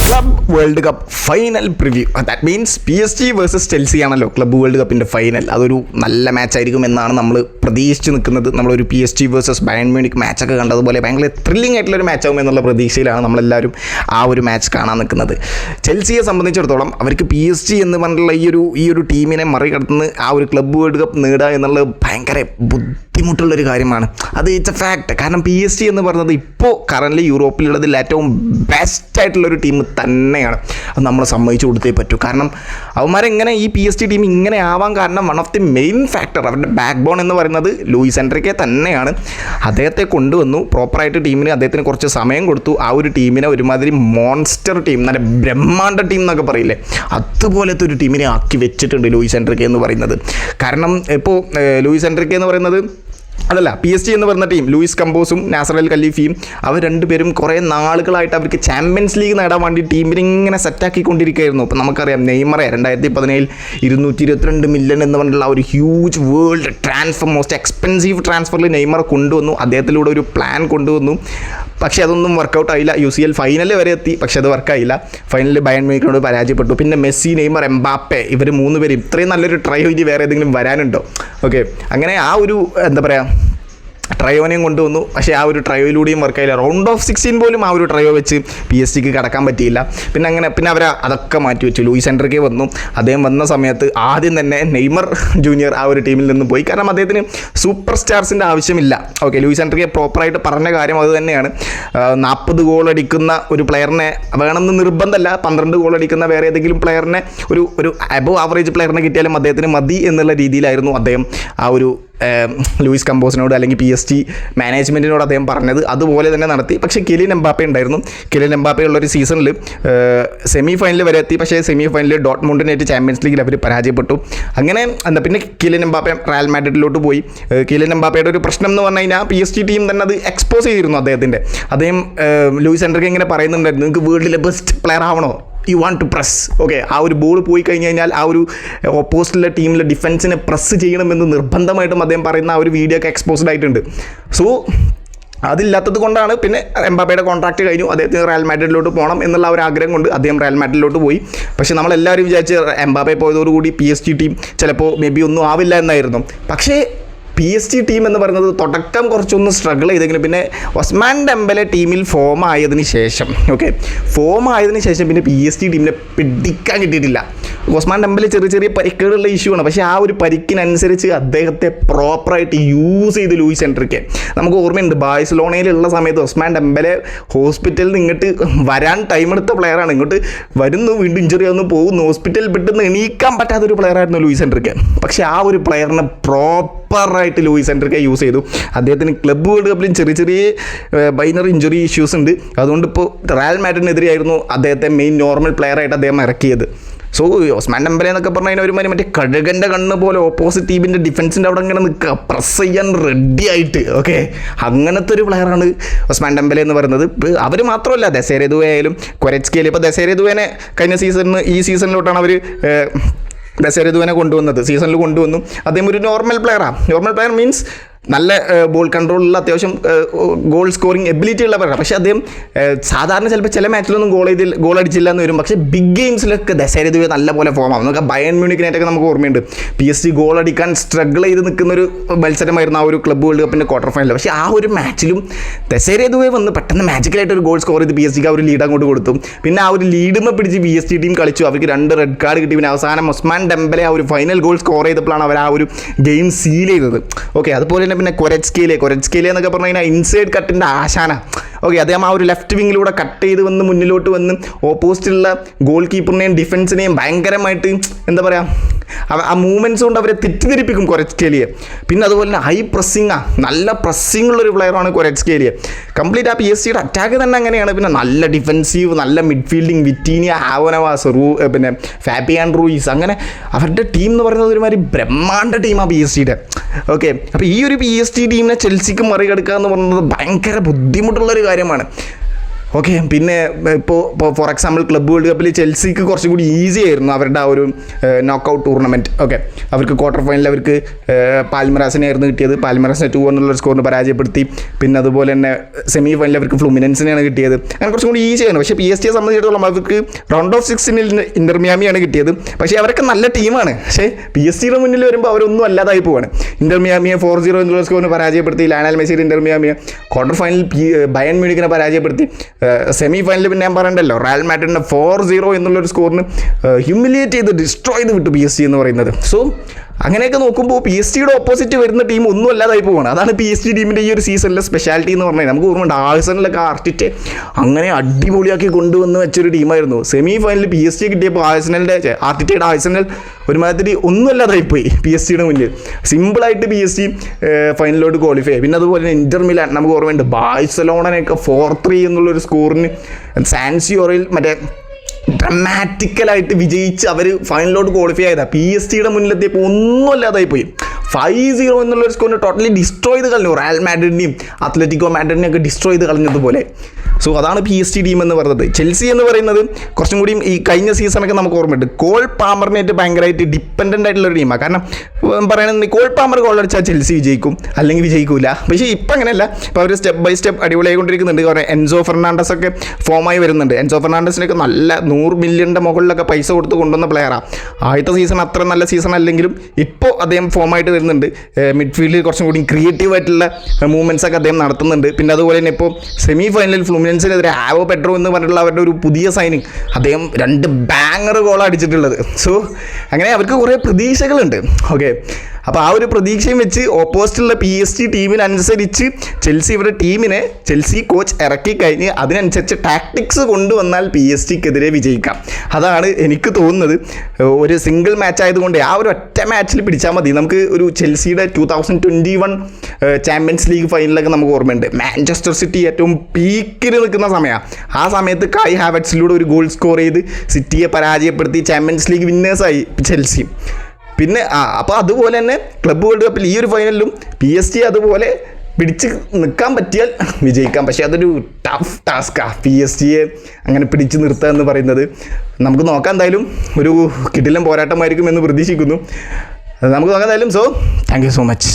Club world cup final preview. That means PSG versus Chelsea ആണല്ലോ club world കപ്പിൻ്റെ final. അതൊരു നല്ല മാച്ചായിരിക്കും എന്നാണ് നമ്മൾ പ്രതീക്ഷിച്ച് നിൽക്കുന്നത്. നമ്മളൊരു PSG വേഴ്സസ് ബയൺ മ്യൂണിക് മാച്ചൊക്കെ കണ്ടതുപോലെ ഭയങ്കര ത്രില്ലിംഗ് ആയിട്ടുള്ളൊരു മാച്ചാകും എന്നുള്ള പ്രതീക്ഷയിലാണ് നമ്മളെല്ലാവരും ആ ഒരു മാച്ച് കാണാൻ നിൽക്കുന്നത്. ചെൽസിയെ സംബന്ധിച്ചിടത്തോളം അവർക്ക് PSG എന്ന് പറഞ്ഞിട്ടുള്ള ഈ ഒരു ടീമിനെ മറികടന്ന് ആ ഒരു ക്ലബ് വേൾഡ് കപ്പ് നേടുക എന്നുള്ളത് ഭയങ്കര ബുദ്ധിമുട്ടുള്ളൊരു കാര്യമാണ്. അത് ഇറ്റ്സ് എ ഫാക്ട്. കാരണം PSG എന്ന് പറയുന്നത് ഇപ്പോൾ കറൻ്റ് യൂറോപ്പിലുള്ളതിൽ ഏറ്റവും ബെസ്റ്റ് ആയിട്ടുള്ളൊരു ടീം തന്നെയാണ്. അത് നമ്മൾ സമ്മതിച്ചു കൊടുത്തേ പറ്റൂ. കാരണം അവന്മാരെങ്ങനെ ഈ PSG ടീം ഇങ്ങനെ ആവാൻ കാരണം one of the main factor, അവരുടെ ബാക്ക് ബോൺ എന്ന് പറയുന്നത് ലൂയിസ് എൻറിക്കെ തന്നെയാണ്. അദ്ദേഹത്തെ കൊണ്ടുവന്നു, പ്രോപ്പറായിട്ട് ടീമിന് അദ്ദേഹത്തിന് കുറച്ച് സമയം കൊടുത്തു. ആ ഒരു ടീമിനെ ഒരുമാതിരി മോൺസ്റ്റർ ടീം, നല്ല ബ്രഹ്മാണ്ഡ ടീം എന്നൊക്കെ പറയില്ലേ, അതുപോലത്തെ ഒരു ടീമിനെ ആക്കി വെച്ചിട്ടുണ്ട് ലൂയിസ് എൻറിക്കെ എന്ന് പറയുന്നത്. കാരണം ഇപ്പോൾ ലൂയിസ് എൻറിക്കെ എന്ന് പറയുന്നത് അതല്ല, PSG എന്ന് പറയുന്ന ടീം ലൂയിസ് കമ്പോസും നാസർ അൽ ഖലീഫിയും അവർ രണ്ടുപേരും കുറേ നാളുകളായിട്ട് അവർക്ക് ചാമ്പ്യൻസ് ലീഗ് നേടാൻ വേണ്ടി ടീമിനെ ഇങ്ങനെ സെറ്റാക്കിക്കൊണ്ടിരിക്കുകയായിരുന്നു. അപ്പോൾ നമുക്കറിയാം നെയ്മറെ 2017 222 മില്യൺ എന്ന് പറഞ്ഞിട്ടുള്ള ഒരു huge world transfer, most expensive ട്രാൻസ്ഫറിൽ നെയ്മറെ കൊണ്ടുവന്നു. അദ്ദേഹത്തിലൂടെ ഒരു പ്ലാൻ കൊണ്ടുവന്നു. പക്ഷേ അതൊന്നും വർക്കൗട്ട് ആയില്ല. UCL ഫൈനൽ വരെ എത്തി, പക്ഷേ അത് വർക്കായില്ല. ഫൈനലിൽ ബയൺ മ്യൂണിക്കിനോട് പരാജയപ്പെട്ടു. പിന്നെ മെസ്സി, നെയ്മർ, എംബാപ്പെ ഇവർ 3 പേര് ഇത്രയും നല്ലൊരു ട്രയോ ഇനി വേറെ ഏതെങ്കിലും വരാനുണ്ടോ? ഓക്കെ, അങ്ങനെ ആ ഒരു എന്താ പറയുക ട്രയോനെയും കൊണ്ടുവന്നു. പക്ഷേ ആ ഒരു ട്രയോയിലൂടെയും വർക്കായില്ല. റൗണ്ട് ഓഫ് 16 പോലും ആ ഒരു ട്രയോ വെച്ച് PSGക്ക് കടക്കാൻ പറ്റിയില്ല. പിന്നെ അവർ അതൊക്കെ മാറ്റി വെച്ചു. ലൂയിസ് എൻറിക്കെ വന്നു. അദ്ദേഹം വന്ന സമയത്ത് ആദ്യം തന്നെ നെയ്മർ ജൂനിയർ ആ ഒരു ടീമിൽ നിന്ന് പോയി. കാരണം അദ്ദേഹത്തിന് സൂപ്പർ സ്റ്റാർസിൻ്റെ ആവശ്യമില്ല. ഓക്കെ, ലൂയിസ് എൻറിക്കെ പ്രോപ്പറായിട്ട് പറഞ്ഞ കാര്യം അത് തന്നെയാണ്. 40 ഗോൾ അടിക്കുന്ന ഒരു പ്ലെയറിനെ വേണമെന്ന് നിർബന്ധമല്ല. 12 ഗോൾ അടിക്കുന്ന വേറെ ഏതെങ്കിലും പ്ലെയറിനെ, ഒരു അബവ് ആവറേജ് പ്ലെയറിനെ കിട്ടിയാലും അദ്ദേഹത്തിന് മതി എന്നുള്ള രീതിയിലായിരുന്നു അദ്ദേഹം ആ ഒരു ലൂയിസ് കമ്പോസിനോട് അല്ലെങ്കിൽ PSG മാനേജ്മെൻറ്റിനോട് അദ്ദേഹം പറഞ്ഞത്. അതുപോലെ തന്നെ നടത്തി. പക്ഷേ കിലിയൻ എംബാപ്പെ ഉണ്ടായിരുന്നു. കിലിയൻ എംബാപ്പെ ഉള്ളൊരു സീസണിൽ സെമി ഫൈനൽ വരെ എത്തി. പക്ഷേ സെമി ഫൈനലിൽ ഡോട്ട്മുണ്ടിനായിട്ട് ചാമ്പ്യൻസ് ലീഗിൽ അവർ പരാജയപ്പെട്ടു. അങ്ങനെ പിന്നെ കിലിയൻ എംബാപ്പെ റയൽ മാഡ്രിഡിലോട്ട് പോയി. കിലിയൻ എംബാപ്പയുടെ ഒരു പ്രശ്നം എന്ന് പറഞ്ഞു കഴിഞ്ഞാൽ PSG ടീം തന്നെ അത് എക്സ്പോസ് ചെയ്തിരുന്നു അദ്ദേഹം ലൂയിസ് എൻറിക്കെ ഇങ്ങനെ പറയുന്നുണ്ടായിരുന്നു, നിങ്ങൾക്ക് വേൾഡിലെ ബെസ്റ്റ് പ്ലെയർ ആവണോ, you want to press. Okay, ആ ഒരു ബോൾ പോയി കഴിഞ്ഞ് കഴിഞ്ഞാൽ ആ ഒരു ഓപ്പോസിറ്റിലെ ടീമിലെ ഡിഫൻസിനെ പ്രസ് ചെയ്യണമെന്ന് നിർബന്ധമായിട്ടും അദ്ദേഹം പറയുന്ന ആ ഒരു വീഡിയോ ഒക്കെ എക്സ്പോസ്ഡ് ആയിട്ടുണ്ട്. സോ അതില്ലാത്തത് കൊണ്ടാണ് പിന്നെ എംബാപ്പയുടെ കോൺട്രാക്റ്റ് കഴിഞ്ഞു. അദ്ദേഹത്തിന് റയൽ മാഡ്രിഡിലോട്ട് പോകണം എന്നുള്ള ഒരു ആഗ്രഹം കൊണ്ട് അദ്ദേഹം റയൽ മാഡ്രിഡിലോട്ട് പോയി. പക്ഷേ നമ്മളെല്ലാവരും വിചാരിച്ച് എംബാപ്പെ പോയതോടുകൂടി PSG ടീം ചിലപ്പോൾ മേ ബി ഒന്നും ആവില്ല എന്നായിരുന്നു. പക്ഷേ PSG ടീം എന്ന് പറയുന്നത് തുടക്കം കുറച്ചൊന്ന് സ്ട്രഗിൾ ചെയ്തെങ്കിലും പിന്നെ ഒസ്മാൻ ഡെംബലെ ടീമിൽ ഫോം ആയതിനു ശേഷം പിന്നെ PSG ടീമിനെ പിടിക്കാൻ കിട്ടിയിട്ടില്ല. ഒസ്മാൻ ഡെംബലെ ചെറിയ പരിക്കുകളുള്ള ഇഷ്യൂ ആണ്. പക്ഷേ ആ ഒരു പരിക്കിനനുസരിച്ച് അദ്ദേഹത്തെ പ്രോപ്പറായിട്ട് യൂസ് ചെയ്ത് ലൂയിസ് എൻറിക്കെ. നമുക്ക് ഓർമ്മയുണ്ട്, ബാഴ്സലോണയിലുള്ള സമയത്ത് ഒസ്മാൻ ഡെംബലെ ഹോസ്പിറ്റലിൽ നിന്ന് ഇങ്ങോട്ട് വരാൻ ടൈം എടുത്ത പ്ലെയറാണ്. ഇങ്ങോട്ട് വരുന്നു, വീണ്ടും ഇഞ്ചുറി ആവുന്നു, പോകുന്നു, ഹോസ്പിറ്റലിൽ പെട്ടെന്ന് എണീക്കാൻ പറ്റാത്തൊരു പ്ലെയറായിരുന്നു ലൂയിസ് എൻറിക്കെ. പക്ഷേ ആ ഒരു പ്ലെയറിനെ പ്രോപ്പറായിട്ട് ലൂയിസ് എൻറിക്കെ യൂസ് ചെയ്തു. അദ്ദേഹത്തിന് ക്ലബ് വേൾഡ് കപ്പിലും ചെറിയ ബൈനറി ഇഞ്ചുറി ഇഷ്യൂസ് ഉണ്ട്. അതുകൊണ്ട് ഇപ്പോൾ റയൽ മാഡ്രിഡിനെതിരെയായിരുന്നു അദ്ദേഹത്തെ മെയിൻ നോർമൽ പ്ലെയറായിട്ട് അദ്ദേഹം ഇറക്കിയത്. സോ ഒസ്മാൻ ഡെംബലെ എന്നൊക്കെ പറഞ്ഞു കഴിഞ്ഞാൽ ഒരുമാതിരി മറ്റേ കഴുകൻ്റെ കണ്ണ് പോലെ ഓപ്പോസിറ്റ് ടീമിൻ്റെ ഡിഫൻസിൻ്റെ അവിടെ ഇങ്ങനെ നിൽക്കുക, പ്രസ് ചെയ്യാൻ റെഡി ആയിട്ട്. ഓക്കെ, അങ്ങനത്തെ ഒരു പ്ലെയറാണ് ഒസ്മാൻ ഡെംബലെ എന്ന് പറയുന്നത്. അവർ മാത്രമല്ല, ദെസേരെ ദുവേ ആയാലും ക്വരറ്റ്സ്കി ആയാലും. ഇപ്പോൾ ദെസേരെ ദുവേനെ കഴിഞ്ഞ ഈ സീസണിലോട്ടാണ് അവർ ദെസേരെ ദുവേനെ സീസണിൽ കൊണ്ടുവന്നു. അദ്ദേഹം ഒരു നോർമൽ പ്ലെയറാണ്. നോർമൽ പ്ലെയർ മീൻസ് നല്ല ബോൾ കൺട്രോളുള്ള, അത്യാവശ്യം ഗോൾ സ്കോറിങ് എബിലിറ്റി ഉള്ള പ്ലെയറാണ്. പക്ഷേ അദ്ദേഹം സാധാരണ ചിലപ്പോൾ ചില മാച്ചിലൊന്നും ഗോൾ അടിച്ചില്ല എന്ന് വരും. പക്ഷേ ബിഗ് ഗെയിംസിലൊക്കെ ദെസേരെ ദുവേ നല്ല പോലെ ഫോമാവും. നമുക്ക് ബയൺ മ്യൂണിക്കിനായിട്ടൊക്കെ നമുക്ക് ഓർമ്മയുണ്ട്, PSG ഗോൾ അടിക്കാൻ സ്ട്രഗിൾ ചെയ്ത് നിൽക്കുന്നൊരു മത്സരമായിരുന്നു ആ ഒരു ക്ലബ് വേൾഡ് കപ്പിൻ്റെ ക്വാർട്ടർ ഫൈനൽ. പക്ഷേ ആ ഒരു മാച്ചിലും ദെസേരെ ദുവേ വന്ന് പെട്ടെന്ന് മാജിക്കലായിട്ട് ഒരു ഗോൾ സ്കോർ ചെയ്ത് PSGക്ക് ആ ഒരു ലീഡ് അങ്ങോട്ട് കൊടുത്തു. പിന്നെ ആ ഒരു ലീഡുമ പിടിച്ച് PSG ടീം കളിച്ചു. അവർക്ക് 2 റെഡ് കാർഡ് കിട്ടി. പിന്നെ അവസാനം ഒസ്മാൻ ഡെംബലെ ആ ഒരു ഫൈനൽ ഗോൾ സ്കോർ ചെയ്തപ്പോഴാണ് അവർ ആ ഒരു ഗെയിം സീൽ ചെയ്തത്. ഓക്കെ, അതുപോലെ തന്നെ പിന്നെ ക്വരറ്റ്സ്കിയിലെ എന്നൊക്കെ പറഞ്ഞു കഴിഞ്ഞാൽ ഇൻസൈഡ് കട്ടിൻ്റെ ആശാന. ഓക്കെ, അദ്ദേഹം ആ ഒരു ലെഫ്റ്റ് വിങ്ങിലൂടെ കട്ട് ചെയ്ത് വന്ന് മുന്നിലോട്ട് വന്ന് ഓപ്പോസിറ്റുള്ള ഗോൾ കീപ്പറിനെയും ഡിഫൻസിനെയും ഭയങ്കരമായിട്ട് എന്താ പറയുക, ആ മൂവ്മെൻറ്റ്സ് കൊണ്ട് അവരെ തെറ്റിദ്ധരിപ്പിക്കും ക്വരറ്റ്സ്കിയെ. പിന്നെ അതുപോലെ തന്നെ ഹൈ നല്ല പ്രസ്സിംഗ് ഉള്ളൊരു പ്ലെയറാണ് ക്വരറ്റ്സ്കിയെ. കംപ്ലീറ്റ് ആ PSGയുടെ അറ്റാക്ക് തന്നെ അങ്ങനെയാണ്. പിന്നെ നല്ല ഡിഫൻസീവ്, നല്ല മിഡ്ഫീൽഡിങ്, വിറ്റീനിയ, ഹാവനവാസ്, പിന്നെ ഫാബിയാൻ റൂയിസ്, അങ്ങനെ അവരുടെ ടീം എന്ന് പറയുന്നത് ഒരുമാതിരി ബ്രഹ്മാണ്ഡ ടീമാണ് PSGയുടെ. ഓക്കെ, അപ്പോൾ ഈ ഒരു PSG ടീമിനെ ചെൽസിക്ക് മറികടക്കുക എന്ന് പറയുന്നത് ഭയങ്കര ബുദ്ധിമുട്ടുള്ളൊരു കാര്യമാണ്. ഓക്കെ. പിന്നെ ഇപ്പോൾ ഫോർ എക്സാമ്പിൾ ക്ലബ്ബ് വേൾഡ് കപ്പിൽ ചെൽസിക്ക് കുറച്ചും കൂടി ഈസി ആയിരുന്നു അവരുടെ ആ ഒരു നോക്കൗട്ട് ടൂർണമെൻറ്റ്. ഓക്കെ, അവർക്ക് ക്വാർട്ടർ ഫൈനലിൽ അവർക്ക് പാൽമറാസിനെയായിരുന്നു കിട്ടിയത്. പാൽമറാസിനെ 2-1 സ്കോറിന് പരാജയപ്പെടുത്തി. പിന്നെ അതുപോലെ തന്നെ സെമി ഫൈനലിൽ അവർക്ക് ഫ്ലുമിനൻസിനെയാണ് കിട്ടിയത്. അങ്ങനെ കുറച്ചും കൂടി ഈസി ആയിരുന്നു. പക്ഷേ PSG സംബന്ധിച്ചിടത്തോളം അവർക്ക് റൗണ്ട് ഓഫ് 16 ഇന്റർ മിയാമിയാണ് കിട്ടിയത്. പക്ഷേ അവരൊക്കെ നല്ല ടീമാണ്. പക്ഷേ PSG മുന്നിൽ വരുമ്പോൾ അവരൊന്നും അല്ലാതായി പോവാണ്. ഇന്റർ മിയാമിയെ 4-0 സ്കോറിന് പരാജയപ്പെടുത്തി. ലയണൽ മെസ്സി ഇന്റർ മിയാമിയെ ക്വാർട്ടർ ഫൈനലിൽ ബയൺ മ്യൂണിക്കിനെ പരാജയപ്പെടുത്തി. സെമി ഫൈനലിൽ പിന്നെ ഞാൻ പറയണ്ടല്ലോ, റയൽ മാഡ്രിഡിനെ 4-0 സ്കോറിന് ഹ്യൂമിലിയേറ്റ് ചെയ്ത് ഡിസ്ട്രോയ് ചെയ്ത് വിട്ടു PSG എന്ന് പറയുന്നത്. സോ അങ്ങനെയൊക്കെ നോക്കുമ്പോൾ PSG ഓപ്പോസിറ്റ് വരുന്ന ടീം ഒന്നും അല്ലാതായി പോവാണ്. അതാണ് PSG ടീമിൻ്റെ ഈ ഒരു സീസണിലെ സ്പെഷ്യാലിറ്റി എന്ന് പറഞ്ഞാൽ. നമുക്ക് ഓർമ്മയുണ്ട് ആഴ്സണലൊക്കെ ആർട്ടിറ്റെ അങ്ങനെ അടിപൊളിയാക്കി കൊണ്ടുവന്ന് വെച്ചൊരു ടീമായിരുന്നു. സെമി ഫൈനലിൽ PSG കിട്ടിയപ്പോൾ ആർട്ടിറ്റയുടെ ആഴ്സണൽ ഒരുമാതിരി ഒന്നും അല്ലാതായിപ്പോയി PSG മുന്നിൽ. സിമ്പിളായിട്ട് PSG ഫൈനലിലോട്ട് ക്വാളിഫൈ ആയി. പിന്നെ അതുപോലെ തന്നെ ഇന്റർ മിലാൻ നമുക്ക് ഓർമ്മയുണ്ട് ബാഴ്സലോണനെയൊക്കെ 4-3 സ്കോറിന് സാൻസിയോറയിൽ മറ്റേ ഡ്രമാറ്റിക്കലായിട്ട് വിജയിച്ച് അവർ ഫൈനലിലോട്ട് ക്വാളിഫൈ ആയതാണ്. PSG മുന്നിലെത്തിയപ്പോൾ ഒന്നും അല്ലാതായി പോയി. 5-0 സ്കോറിന് ടോട്ടലി ഡിസ്ട്രോയ് ചെയ്ത് കളഞ്ഞു. റയൽ മാഡ്രിഡിനെയും അത്ലറ്റിക്കോ മാഡ്രിഡിനെയും ഒക്കെ ഡിസ്ട്രോയ് ചെയ്ത് കളഞ്ഞതുപോലെ. സോ അതാണ് PSG ടീം എന്ന് പറയുന്നത്. ചെൽസി എന്ന് പറയുന്നത് കുറച്ചും കൂടിയും ഈ കഴിഞ്ഞ സീസണൊക്കെ നമുക്ക് ഓർമ്മയുണ്ട് കോൾ പാമറിനായിട്ട് ഭയങ്കരമായിട്ട് ഡിപ്പെൻഡൻ്റ് ആയിട്ടുള്ള ഒരു ടീമാണ്. കാരണം പറയുന്നത് കോൾ പാമർ ഗോൾ അടിച്ചാൽ ചെൽസി വിജയിക്കും, അല്ലെങ്കിൽ വിജയിക്കില്ല. പക്ഷേ ഇപ്പം അങ്ങനെയല്ല. ഇപ്പോൾ അവർ സ്റ്റെപ്പ് ബൈ സ്റ്റെപ്പ് അടിപൊളിയായിക്കൊണ്ടിരിക്കുന്നുണ്ട്. കാരണം എൻസോ ഫെർണാണ്ടസ് ഒക്കെ ഫോമായി വരുന്നുണ്ട്. എൻസോ ഫെർണാണ്ടസിനൊക്കെ നല്ല 100 മില്യൻ്റെ മുകളിലൊക്കെ പൈസ കൊടുത്ത് കൊണ്ടുവന്ന പ്ലെയറാണ്. ആദ്യത്തെ സീസൺ അത്ര നല്ല സീസൺ അല്ലെങ്കിലും ഇപ്പോൾ അദ്ദേഹം ഫോമായിട്ട് വരുന്നുണ്ട്. മിഡ്ഫീൽഡിൽ കുറച്ചും കൂടി ക്രിയേറ്റീവ് ആയിട്ടുള്ള മൂവ്മെൻറ്റ്സ് ഒക്കെ അദ്ദേഹം നടത്തുന്നുണ്ട്. പിന്നെ അതുപോലെ തന്നെ ഇപ്പോൾ സെമി ഫൈനലിൽ ഫ്ലുമിനൻസിനെതിരെ ആവോ പെഡ്രോ എന്ന് പറഞ്ഞിട്ടുള്ള അവരുടെ ഒരു പുതിയ സൈനിങ്, അദ്ദേഹം 2 ബാങ്ങർ ഗോൾ അടിച്ചിട്ടുള്ളത്. സോ അങ്ങനെ അവർക്ക് കുറേ പ്രതീക്ഷകളുണ്ട്. ഓക്കെ, അപ്പോൾ ആ ഒരു പ്രതീക്ഷയും വെച്ച് ഓപ്പോസിറ്റുള്ള PSG ടീമിനനുസരിച്ച് ചെൽസി കോച്ച് ഇറക്കി കഴിഞ്ഞ് അതിനനുസരിച്ച് ടാക്ടിക്സ് കൊണ്ടുവന്നാൽ PSGക്കെതിരെ വിജയിക്കാം. അതാണ് എനിക്ക് തോന്നുന്നത്. ഒരു സിംഗിൾ മാച്ച് ആയതുകൊണ്ട് ആ ഒരു ഒറ്റ മാച്ചിൽ പിടിച്ചാൽ മതി. നമുക്ക് ഒരു ചെൽസിയുടെ 2021 ചാമ്പ്യൻസ് ലീഗ് ഫൈനലൊക്കെ നമുക്ക് ഓർമ്മയുണ്ട്. മാഞ്ചസ്റ്റർ സിറ്റി ഏറ്റവും പീക്കിൽ നിൽക്കുന്ന സമയമാണ്. ആ സമയത്ത് കൈ ഹാവർട്സിലൂടെ ഒരു ഗോൾ സ്കോർ ചെയ്ത് സിറ്റിയെ പരാജയപ്പെടുത്തി ചാമ്പ്യൻസ് ലീഗ് വിന്നേഴ്സായി ചെൽസി. പിന്നെ അപ്പോൾ അതുപോലെ തന്നെ ക്ലബ്ബ് വേൾഡ് കപ്പിൽ ഈ ഒരു ഫൈനലിലും PSG അതുപോലെ പിടിച്ച് നിൽക്കാൻ പറ്റിയാൽ വിജയിക്കാം. പക്ഷേ അതൊരു ടഫ് ടാസ്ക്കാണ് PSG അങ്ങനെ പിടിച്ച് നിർത്തുക എന്ന് പറയുന്നത്. നമുക്ക് നോക്കാം, എന്തായാലും ഒരു കിടിലൻ പോരാട്ടമായിരിക്കും എന്ന് പ്രതീക്ഷിക്കുന്നു. നമുക്ക് നോക്കാം എന്തായാലും. So thank you so much.